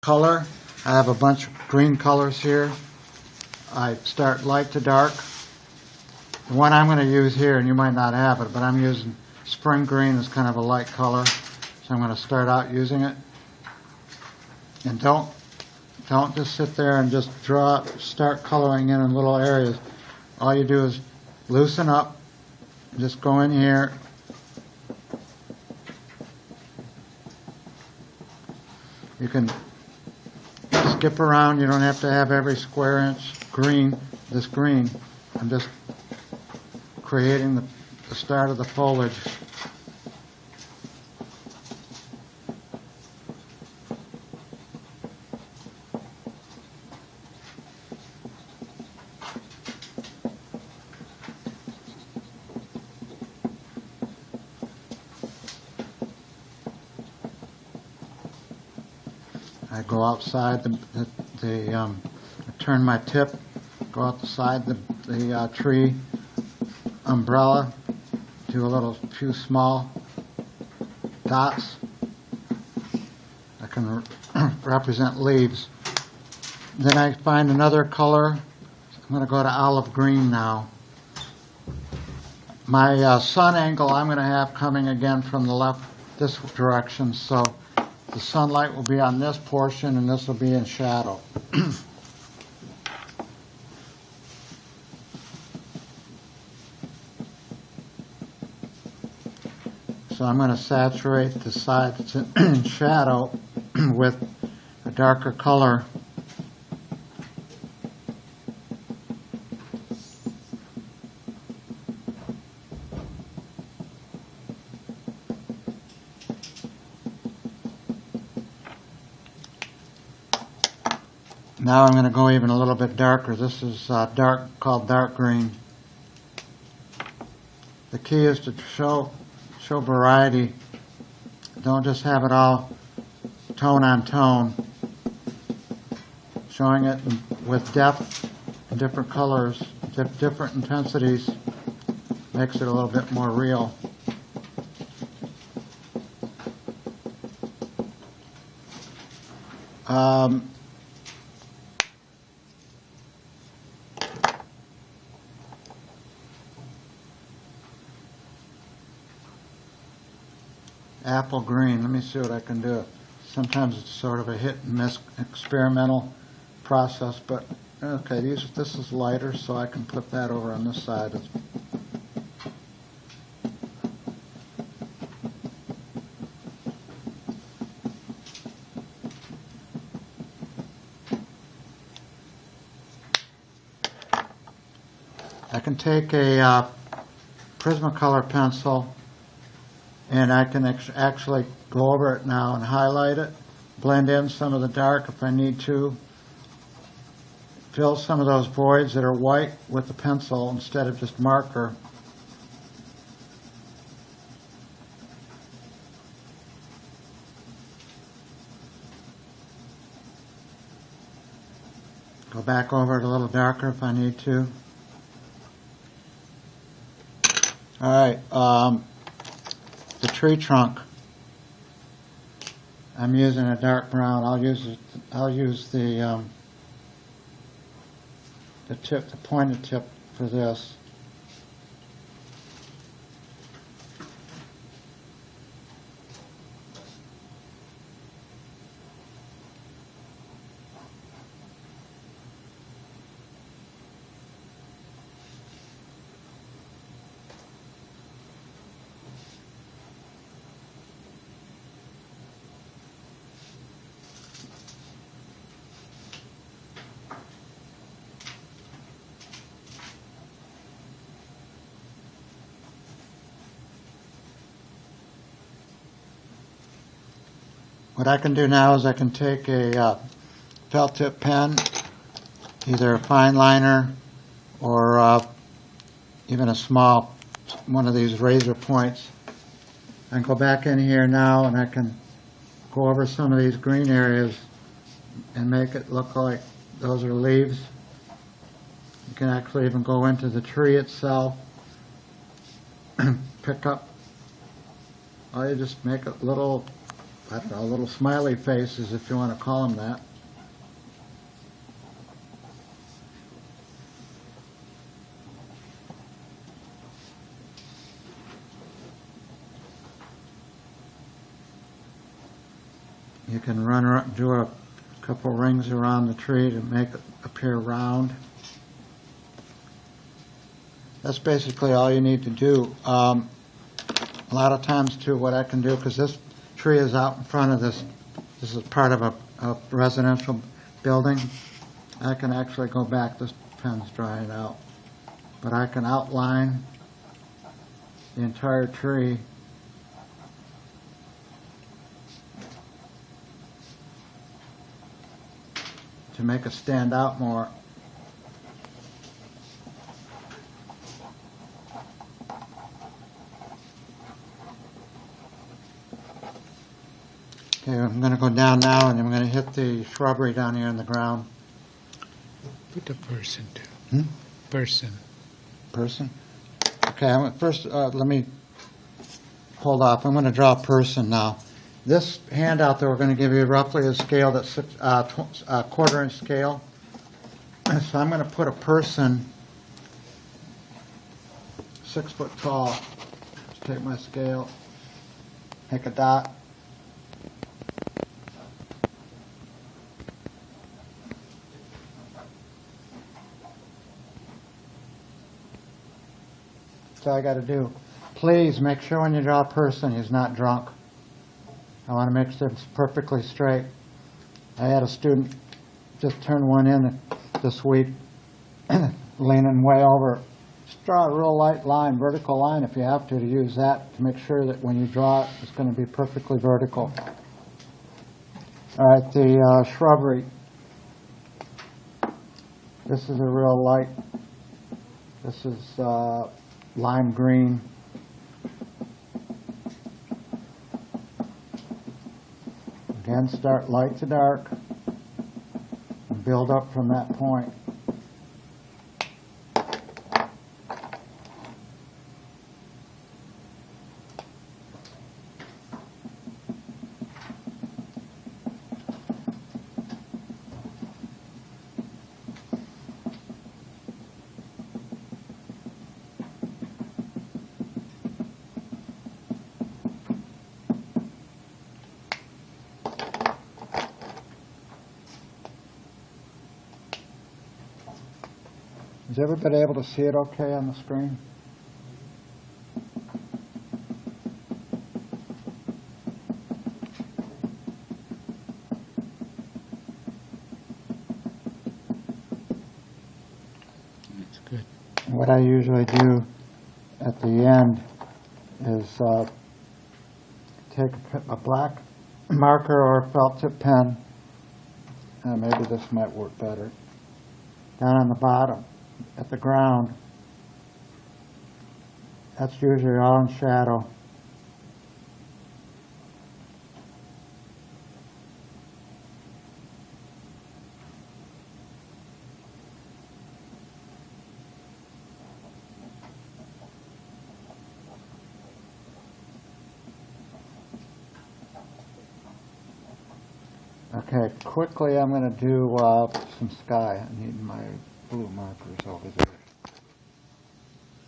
color. I have a bunch of green colors here. I start light to dark. The one I'm going to use here, and you might not have it, but I'm using spring green as kind of a light color. So I'm going to start out using it. And don't just sit there and just start coloring in little areas. All you do is loosen up, just go in here. You can skip around. You don't have to have every square inch green, this green. I'm just creating the start of the foliage. I go outside I turn my tip, go out the side the tree umbrella, do a few small dots that can represent leaves. Then I find another color. I'm going to go to olive green now. My sun angle I'm going to have coming again from the left this direction, so the sunlight will be on this portion and this will be in shadow. So I'm going to saturate the side that's in shadow with a darker color. Now I'm going to go even a little bit darker. This is called dark green. The key is to show variety. Don't just have it all tone on tone. Showing it with depth and different colors, different intensities, makes it a little bit more real. Apple green. Let me see what I can do. Sometimes it's sort of a hit and miss experimental process, but okay, this is lighter, so I can put that over on this side. I can take a Prismacolor pencil and I can actually go over it now and highlight it, blend in some of the dark if I need to, fill some of those voids that are white with the pencil instead of just marker. Go back over it a little darker if I need to. All right. The tree trunk, I'm using a dark brown. I'll use the tip, the pointed tip for this. What I can do now is I can take a felt tip pen, either a fine liner or even a small one of these razor points. I can go back in here now and I can go over some of these green areas and make it look like those are leaves. You can actually even go into the tree itself, pick up, you just make a little I don't know, little smiley faces, if you want to call them that. You can do a couple rings around the tree to make it appear round. That's basically all you need to do. A lot of times too, what I can do, because this tree is out in front of this is part of a residential building, I can actually go back, this pen's drying out, but I can outline the entire tree to make it stand out more. Okay, I'm going to go down now, and I'm going to hit the shrubbery down here in the ground. Put a person too. Hmm? Person. Okay, first, let me hold off. I'm going to draw a person now. This handout that we're going to give you roughly is scaled at quarter-inch scale. So I'm going to put a person 6 foot tall. Just take my scale, make a dot. That's all I got to do. Please make sure when you draw a person, he's not drunk. I want to make sure it's perfectly straight. I had a student just turn one in this week, leaning way over. Just draw a real light line, vertical line if you have to use that to make sure that when you draw it, it's going to be perfectly vertical. All right, the shrubbery. This is a real light. This is lime green. Again, start light to dark and build up from that point. Is everybody able to see it okay on the screen? That's good. What I usually do at the end is take a black marker or a felt tip pen, and maybe this might work better, down on the bottom at the ground. That's usually all in shadow. Okay, quickly I'm going to do some sky. I need my blue markers over there.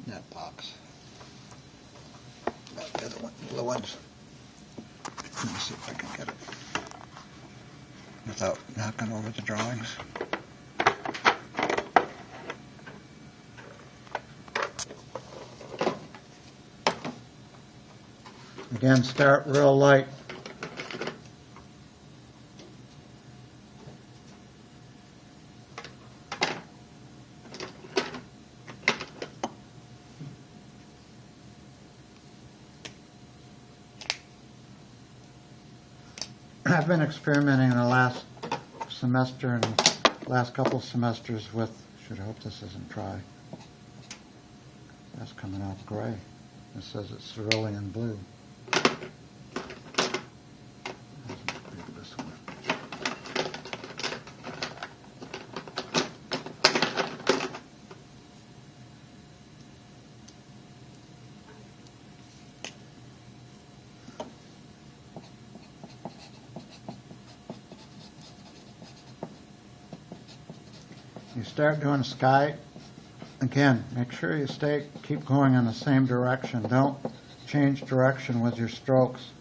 That box. The other one, blue ones. Let me see if I can get it without knocking over the drawings. Again, start real light. I've been experimenting in the last semester and last couple semesters with, should hope this isn't dry. That's coming out gray. It says it's cerulean blue. This one. you start doing sky, again, make sure you keep going in the same direction. Don't change direction with your strokes.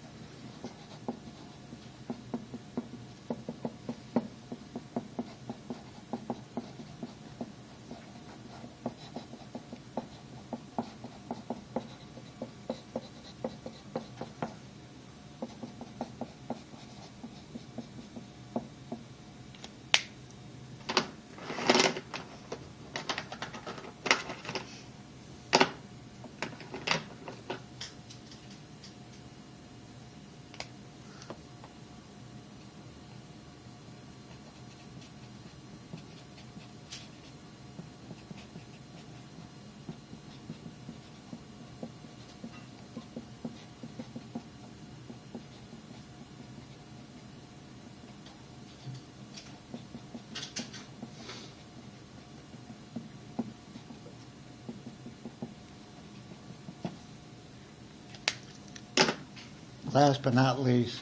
Last but not least,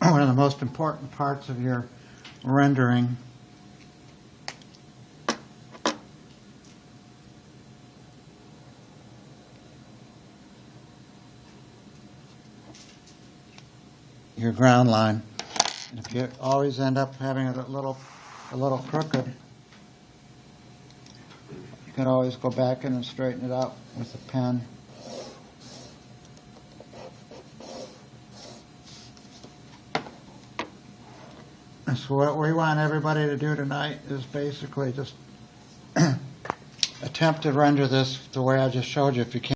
one of the most important parts of your rendering your ground line. And if you always end up having it a little crooked, you can always go back in and straighten it out with a pen. So what we want everybody to do tonight is basically just attempt to render this the way I just showed you. If you can't